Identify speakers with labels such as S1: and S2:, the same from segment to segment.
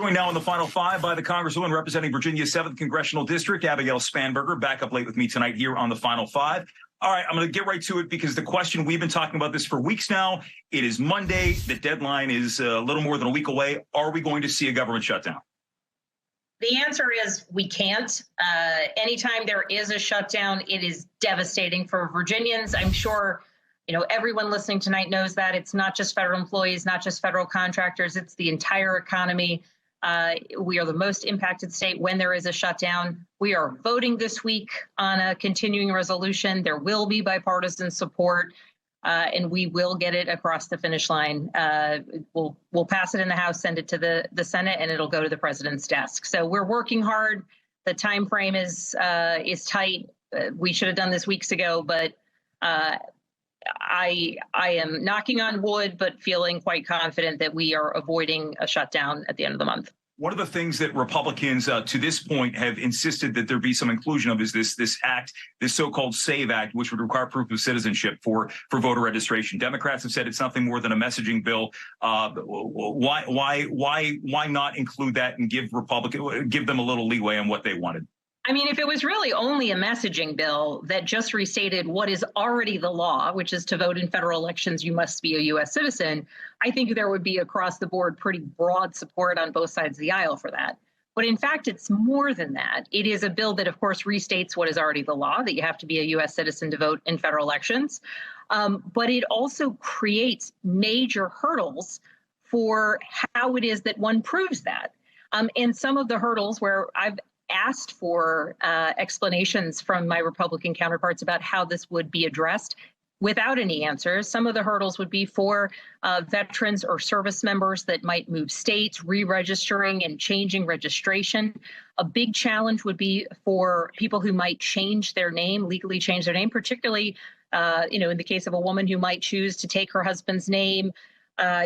S1: Joined now in the final five by the Congresswoman representing Virginia's 7th Congressional District, Abigail Spanberger, back up late with me tonight here on the final five. All right, I'm going to get right to it because the question, we've been talking about this for weeks now. It is Monday. The deadline is a little more than a week away. Are we going to see a government shutdown?
S2: The answer is we can't. Anytime there is a shutdown, it is devastating for Virginians. I'm sure everyone listening tonight knows that. It's not just federal employees, not just federal contractors. It's the entire economy. We are the most impacted state when there is a shutdown. We are voting this week on a continuing resolution. There will be bipartisan support, and we will get it across the finish line. We'll pass it in the House, send it to the Senate, and it'll go to the president's desk. So we're working hard. The time frame is tight. We should have done this weeks ago, but I am knocking on wood, but feeling quite confident that we are avoiding a shutdown at the end of the month.
S1: One of the things that Republicans to this point have insisted that there be some inclusion of is this act, this so-called SAVE Act, which would require proof of citizenship for voter registration. Democrats have said it's nothing more than a messaging bill. Why not include that and give them a little leeway on what they wanted?
S2: I mean, if it was really only a messaging bill that just restated what is already the law, which is to vote in federal elections, you must be a U.S. citizen, I think there would be across the board pretty broad support on both sides of the aisle for that. But in fact, it's more than that. It is a bill that, of course, restates what is already the law, that you have to be a U.S. citizen to vote in federal elections. But it also creates major hurdles for how it is that one proves that. And some of the hurdles where I've asked for explanations from my Republican counterparts about how this would be addressed without any answers. Some of the hurdles would be for veterans or service members that might move states, re-registering and changing registration. A big challenge would be for people who might change their name, legally change their name, particularly, in the case of a woman who might choose to take her husband's name.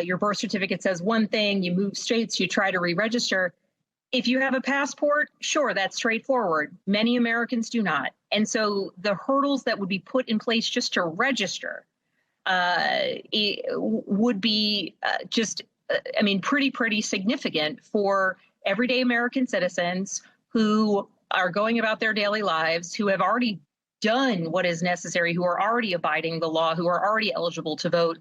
S2: Your birth certificate says one thing, you move states, you try to re-register. If you have a passport, sure, that's straightforward. Many Americans do not. And so the hurdles that would be put in place just to register would be pretty significant for everyday American citizens who are going about their daily lives, who have already done what is necessary, who are already abiding the law, who are already eligible to vote.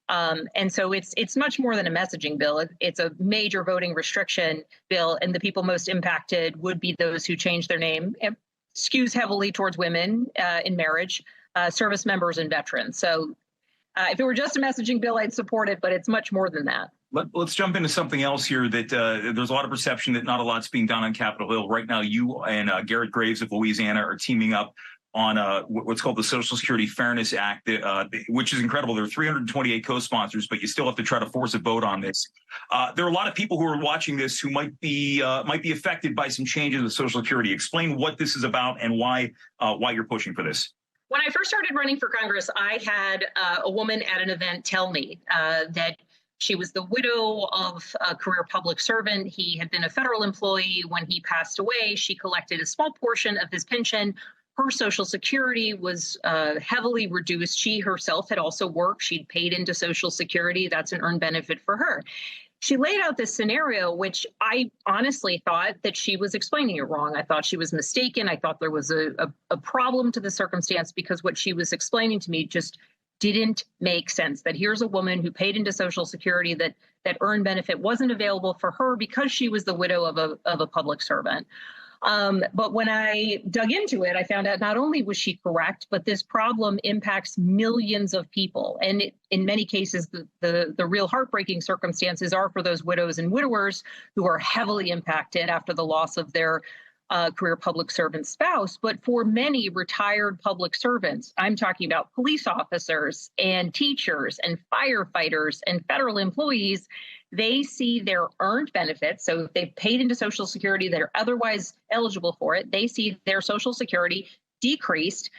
S2: And so it's much more than a messaging bill. It's a major voting restriction bill, and the people most impacted would be those who change their name. It skews heavily towards women in marriage, service members, and veterans. So if it were just a messaging bill, I'd support it, but it's much more than that.
S1: Let's jump into something else here that there's a lot of perception that not a lot's being done on Capitol Hill. Right now, you and Garrett Graves of Louisiana are teaming up on what's called the Social Security Fairness Act, which is incredible. There are 328 co-sponsors, but you still have to try to force a vote on this. There are a lot of people who are watching this who might be affected by some changes with Social Security. Explain what this is about and why you're pushing for this.
S2: When I first started running for Congress, I had a woman at an event tell me that she was the widow of a career public servant. He had been a federal employee. When he passed away, she collected a small portion of his pension. Her Social Security was heavily reduced. She herself had also worked. She'd paid into Social Security. That's an earned benefit for her. She laid out this scenario, which I honestly thought that she was explaining it wrong. I thought she was mistaken. I thought there was a problem to the circumstance because what she was explaining to me just didn't make sense. That here's a woman who paid into Social Security, that earned benefit wasn't available for her because she was the widow of a public servant. But when I dug into it, I found out not only was she correct, but this problem impacts millions of people. And in many cases, the real heartbreaking circumstances are for those widows and widowers who are heavily impacted after the loss of their career public servant spouse. But for many retired public servants, I'm talking about police officers and teachers and firefighters and federal employees, they see their earned benefits. So if they've paid into Social Security, they're otherwise eligible for it. They see their Social Security decreased,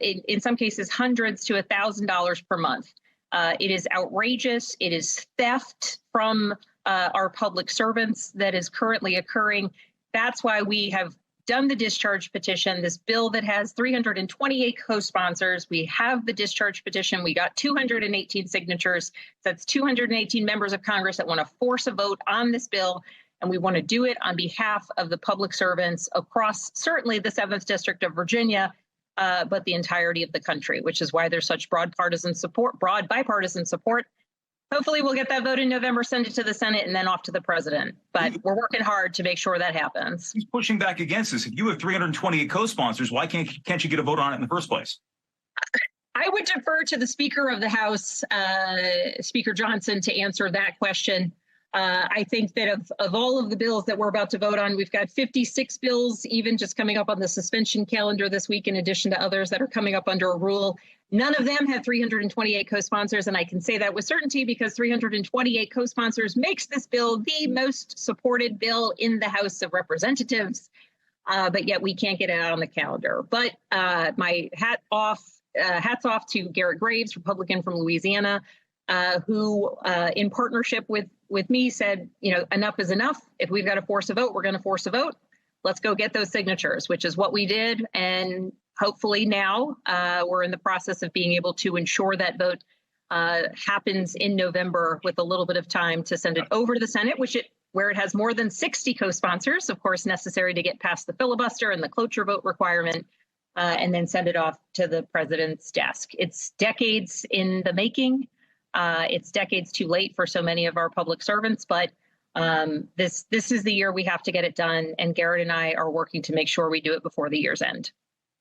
S2: in some cases, hundreds to $1,000 per month. It is outrageous. It is theft from our public servants that is currently occurring. That's why we have done the discharge petition, this bill that has 328 co-sponsors. We have the discharge petition. We got 218 signatures. That's 218 members of Congress that want to force a vote on this bill. And we want to do it on behalf of the public servants across certainly the 7th District of Virginia, but the entirety of the country, which is why there's such broad bipartisan support. Hopefully we'll get that vote in November, send it to the Senate, and then off to the president. But we're working hard to make sure that happens.
S1: He's pushing back against this. If you have 328 co-sponsors, why can't you get a vote on it in the first place?
S2: I would defer to the Speaker of the House, Speaker Johnson, to answer that question. I think that of all of the bills that we're about to vote on, we've got 56 bills even just coming up on the suspension calendar this week, in addition to others that are coming up under a rule. None of them have 328 co-sponsors, and I can say that with certainty because 328 co-sponsors makes this bill the most supported bill in the House of Representatives, but yet we can't get it out on the calendar. But my hats off to Garrett Graves, Republican from Louisiana, who in partnership with me said, enough is enough. If we've got to force a vote, we're going to force a vote. Let's go get those signatures, which is what we did. And hopefully now we're in the process of being able to ensure that vote happens in November with a little bit of time to send it over to the Senate, where it has more than 60 co-sponsors, of course, necessary to get past the filibuster and the cloture vote requirement, and then send it off to the president's desk. It's decades in the making. It's decades too late for so many of our public servants, but this is the year we have to get it done. And Garrett and I are working to make sure we do it before the year's end.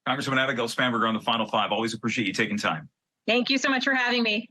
S1: Congresswoman Abigail Spanberger on the Final Five. Always appreciate you taking time.
S2: Thank you so much for having me.